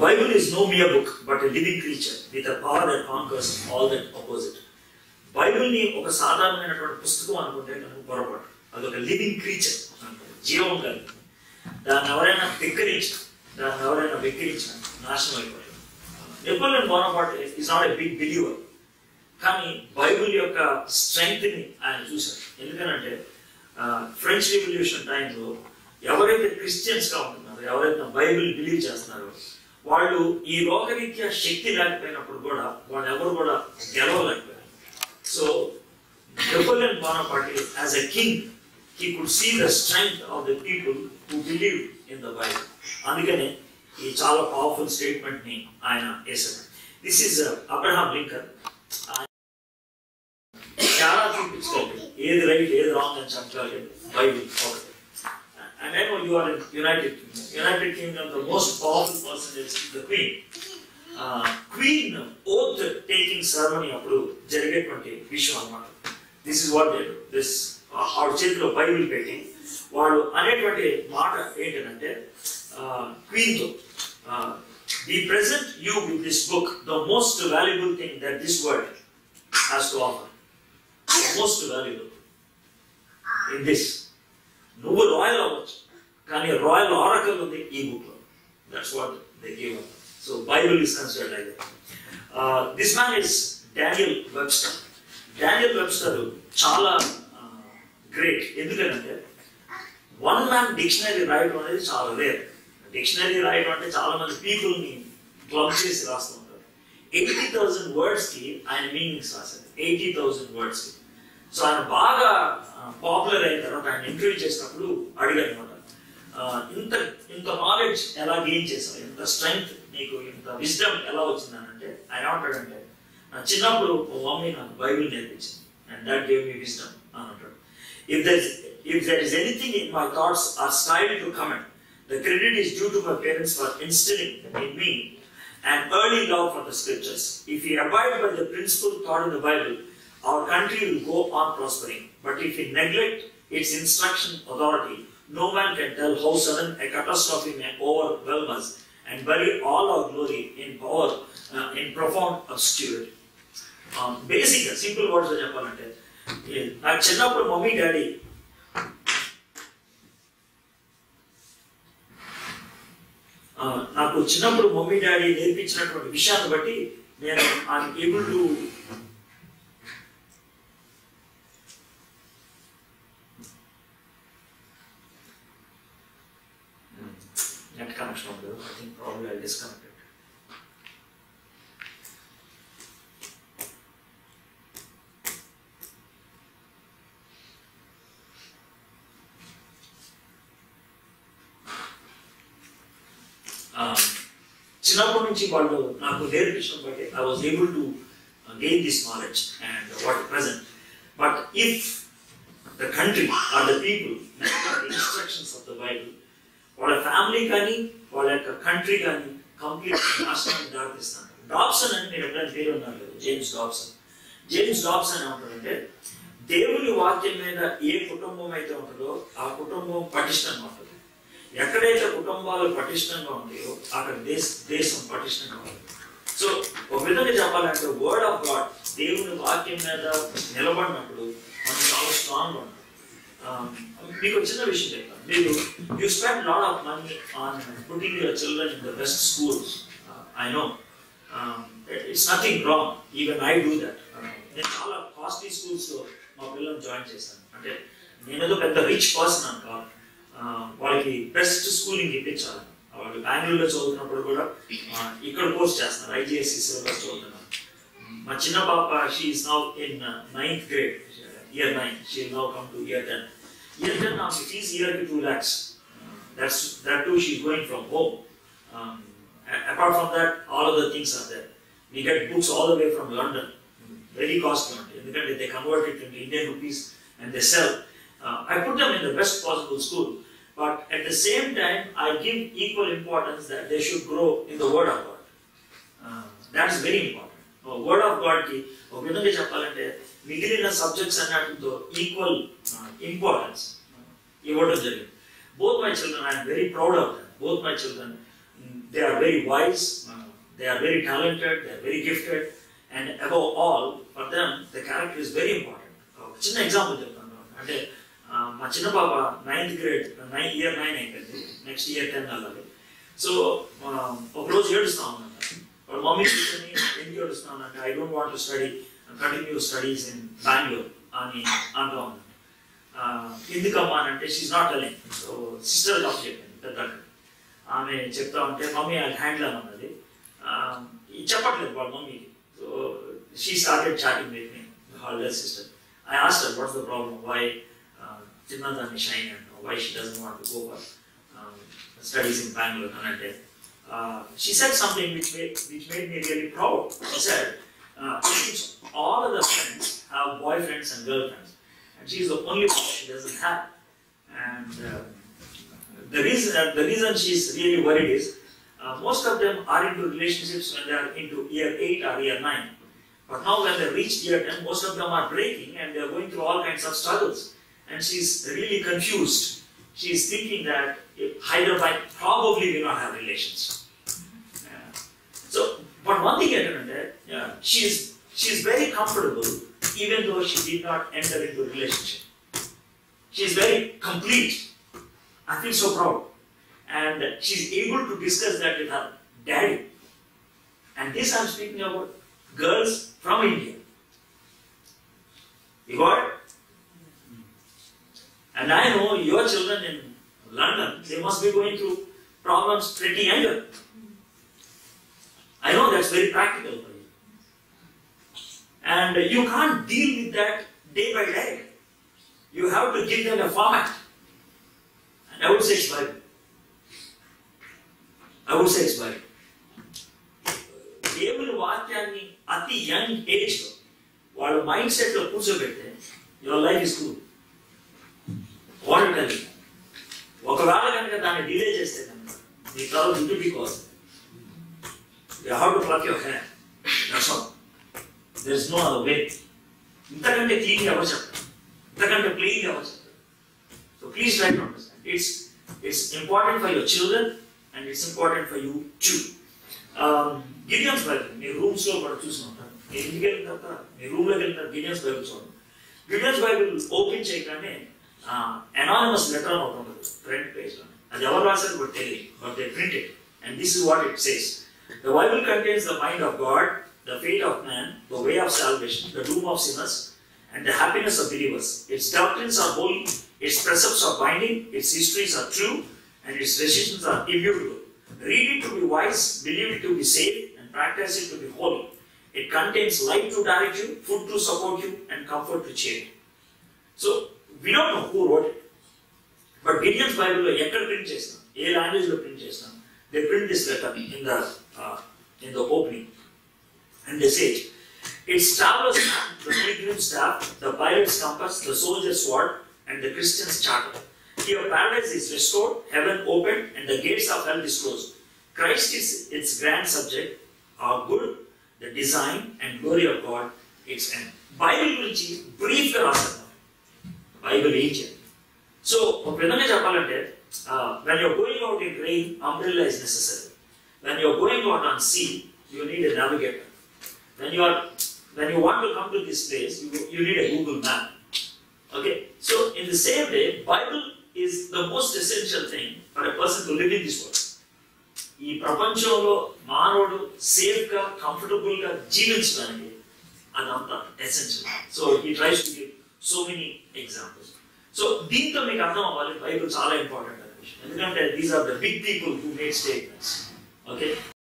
Bible is no mere book, but a living creature with a power that conquers all that oppose it. Bible ni oka sadharanamainaటువంటి పుస్తకం అనుకుంటే నాకు పొరపాటు. అది ఒక living creature, జీవం కలిగి. దాన్ని ఎవరైనా వెక్కిరించిన నాశనం అయిపోతుంది. Napoleon Bonaparte is not a big believer, కానీ బైబిల్ యొక్క స్ట్రెంగ్త్ ని ఆయన చూశారు. ఎందుకనంటే ఫ్రెంచ్ రెవల్యూషన్ టైంలో ఎవరైతే క్రిస్టియన్స్ గా ఉంటున్నారో, ఎవరైతే బైబిల్ బిలీవ్ చేస్తున్నారో, వాళ్ళు ఈ లోకరీత్యా శక్తి లేకపోయినప్పుడు కూడా వాళ్ళు ఎవరు కూడా గెలవలేకపోయారు. So Napoleon Bonaparte as a king he could see the strength of the people who believed in the Bible. అందుకనే ఈ చాలా పవర్ఫుల్ స్టేట్మెంట్ ని ఆయన వేశారు. This is Abraham Lincoln. చాలా చూపించగలరు ఏది రైట్ ఏది రాంగ్ అని చెప్పగలిగారు బైబిల్ ఒకటి. And I know you are in United Kingdom. United Kingdom, the most powerful person is the Queen. Queen oath taking ceremony అప్పుడు జరిగేటువంటి విషయం అన్నమాట. This is what they do. This ఆవిడ చేతిలో బైబిల్ పెట్టి వాళ్ళు అనేటువంటి మాట ఏంటంటే క్వీన్తో, we present you with this book, the most valuable thing that this world has to offer, the most valuable in this. నువ్వు రాయల్ అవ్వచ్చు, కానీ రాయల్ ఆరకల్ ఉంది ఈ బుక్ లో. That's what they give up. So Bible is considered like that. This man is Daniel Webster. Daniel Webster చాలా great. ఎందుకంటే one man dictionary రాయడం అనేది చాలా రేర్. డిక్షనరీ రాయడం అంటే చాలా మంది పీపుల్ని క్లబ్ చేసి రాస్తూ ఉంటారు. 80,000 words కి ఆయన మీనింగ్స్ రాశారు. 80,000 words కి. సో ఆయన బాగా పాపులర్ అయిన తర్వాత ఆయన ఇంటర్వ్యూ చేసినప్పుడు అడిగారు అనమాట, ఇంత నాలెడ్జ్ ఎలా గెయిన్ చేసావు, ఇంత స్ట్రెంగ్త్ నీకు, ఇంత విజ్డమ్ ఎలా వచ్చిందనంటే ఆయన ఏమంటాడంటే, నా చిన్నప్పుడు మమ్మీ నాకు బైబిల్ నేర్పించింది, and that gave me wisdom అని అంటాడు. If there is anything in my thoughts or style to comment, the credit is due to my parents for instilling in me an early love for the scriptures. If we abide by the principle taught in the Bible, our country will go on prospering. But if we neglect its instruction authority, no man can tell how sudden a catastrophe may overwhelm us and bury all our glory in power, in profound obscurity. Basic, simple words చెప్పాలంటే, నాకు చిన్నప్పుడు mummy daddy నేర్పించినటువంటి విషయాన్ని బట్టి నేను I'm able to net connection ఉండదు. I think probably I disconnected. చిన్నప్పటి నుంచి వాళ్ళు నాకు నేర్పించడం బట్టి I was able to gain this knowledge and what present. But if the country or the people instructions of the Bible, వాళ్ళ family కానీ వాళ్ళ యొక్క కంట్రీ కానీ కంప్లీట్ నాశనానికి దారితీస్తాను. డాబ్సన్ అని మీరు ఎప్పుడైనా పేరు ఉన్నారు లేదు, జేమ్స్ డాబ్సన్. జేమ్స్ డాబ్సన్ ఏమంటారంటే, దేవుని వాక్యం మీద ఏ కుటుంబం అయితే ఉంటుందో ఆ కుటుంబం పటిష్టంగా ఉంటుంది. ఎక్కడైతే కుటుంబాలు పటిష్టంగా ఉంటాయో అక్కడ దేశం పటిష్టంగా ఉంటుంది. సో ఒక విధంగా చెప్పాలంటే వర్డ్ ఆఫ్ గాడ్, దేవుని వాక్యం మీద నిలబడినప్పుడు మనం చాలా స్ట్రాంగ్గా ఉంటాం. మీకు చిన్న విషయం చెప్తాను. మీరు you spend lot of money on putting your children in the best schools. I know it's nothing wrong, even I do that. నేను చాలా కాస్ట్లీ స్కూల్స్లో మా పిల్లల్ని జాయిన్ చేశాను. అంటే నేనేదో పెద్ద రిచ్ పర్సన్ అని కాదు, వాళ్ళకి బెస్ట్ స్కూలింగ్ ఇప్పించాలి. వాళ్ళు బెంగళూరులో చదువుతున్నప్పుడు కూడా ఇక్కడ కోర్స్ చేస్తున్నారు, ఐజిఎస్సి సిలబస్ చదువుతున్నారు. మా చిన్న పాప, she is now in 9th grade, year 9. She will now come to year 10. Year 10 now, fees year to 2 lakhs. That too she is going from home. Apart from that, all other things are there. We get books all the way from London, very costly. Because they convert it into Indian rupees and they sell. I put them in the best possible school, but at the same time, I give equal importance that they should grow in the Word of God. That's very important. Word of God ki ఒక విధంగా చెప్పాలంటే మిగిలిన subjects అన్నిటితో equal importance ఇవ్వడం జరిగింది. Both my children, I am very proud of them. Both my children they are very wise, they are very talented, they are very gifted, and above all, for them, the character is very important. చిన్న example చెప్తాను. అంటే మా చిన్న పాప 9th grade, year 9 అయిపోయింది, next year 10 వెళ్ళాలి. So ఒకరోజు ఏడుస్తా ఉన్నాను. వాళ్ళ మమ్మీ కూర్చొని ఎందుకు ఏడుస్తున్నాను అంటే I don't want to study continue studies in Bengaluru అని అంటూ ఉన్నాను. ఎందుకమ్మా అని అంటే she not telling. So sister job చెప్పింది పెద్దగా. ఆమె చెప్తా ఉంటే మమ్మీ అది హ్యాండిల్ అన్నది చెప్పట్లేదు వాళ్ళ మమ్మీకి. So she started chatting with me, her elder sister. I asked her what's the problem, why Chinnadani shine and why she doesn't want to go for studies in Bangalore. And she said something which made me really proud. She said, all of the friends have boyfriends and girlfriends, and she's the only one she doesn't have. And the reason she's really worried is most of them are into relationships when they are into year 8 or year 9. But now when they reach year 10, most of them are breaking and they are going through all kinds of struggles. And she's really confused. She's thinking that Hyderabad probably will not have relations. So, but one thing I can tell, she's very comfortable even though she did not enter into a relationship. She's very complete. I feel so proud. And she's able to discuss that with her daddy. And this I'm speaking about girls from India. You got it? And I know your children in London, they must be going through problems pretty younger. I know that's very practical for you. And you can't deal with that day by day. You have to give them a format. And I would say it's Bible. దేవుని వాక్యాన్ని అతి young ఏజ్లో వాళ్ళ mind సెట్లో కూర్చోబెడితే your life is cool. వాడు ఒకవేళ కనుక దాన్ని డిలే చేస్తే కనుక నీ తర్వాత ఇంటి because you have to pluck your hand. That's all. There is no other way. ఇంతకంటే క్లీన్ ఎవరు చెప్తారు, ఇంతకంటే ప్లెయిన్ ఎవరు చెప్తారు. So please try to understand. It's important for your children and it's important for you too. Gideon's Bible, your rooms lo kuda chusukuntaru. Meer indiki velina tarvata meer room loki velina Gideon's Bible chudandi. Gideon's Bible open cheyagane anonymous letter అని ఒకటి ఉంటుంది front page లో. అది ఎవరు రాశారు కూడా తెలియదు, but they print it and this is what it says. The Bible contains the mind of God, the fate of man, the way of salvation, the doom of sinners and the happiness of believers. Its doctrines are holy, its precepts are binding, its histories are true and its decisions are immutable. Read it to be wise, believe it to be safe, and practice it to be holy. It contains light to direct you, food to support you, and comfort to cheer you. So, we don't know who wrote it. But Gideon's Bible, ekkada print chestam, A language lo print chestam, they print this letter in the opening. And they say, its traveler's map, the pilgrim's staff, the pilot's compass, the soldier's sword, and the Christian's charter. Here paradise is restored, heaven opened, and the gates of hell disclosed. Christ is its grand subject, our good, the design and glory of God, its end. Bible గురించి brief గా రాశారు. Bible ఏం చేయాలి? So ఒక విధంగా చెప్పాలంటే when you're going out in rain, umbrella is necessary. When you're going out on sea, you need a navigator. When you want to come to this place, you need a Google map. Okay, so in the same way, Bible is the most essential thing for a person to live in this world. ఈ ప్రపంచంలో మానవుడు safe గా comfortable గా జీవించడానికి అదంతా essential. So he tries to give so many examples. So దీంతో మీకు అర్థం అవ్వాలి బైబిల్ చాలా ఇంపార్టెంట్ అనే విషయం. ఎందుకంటే these are the big people who made statements. Okay.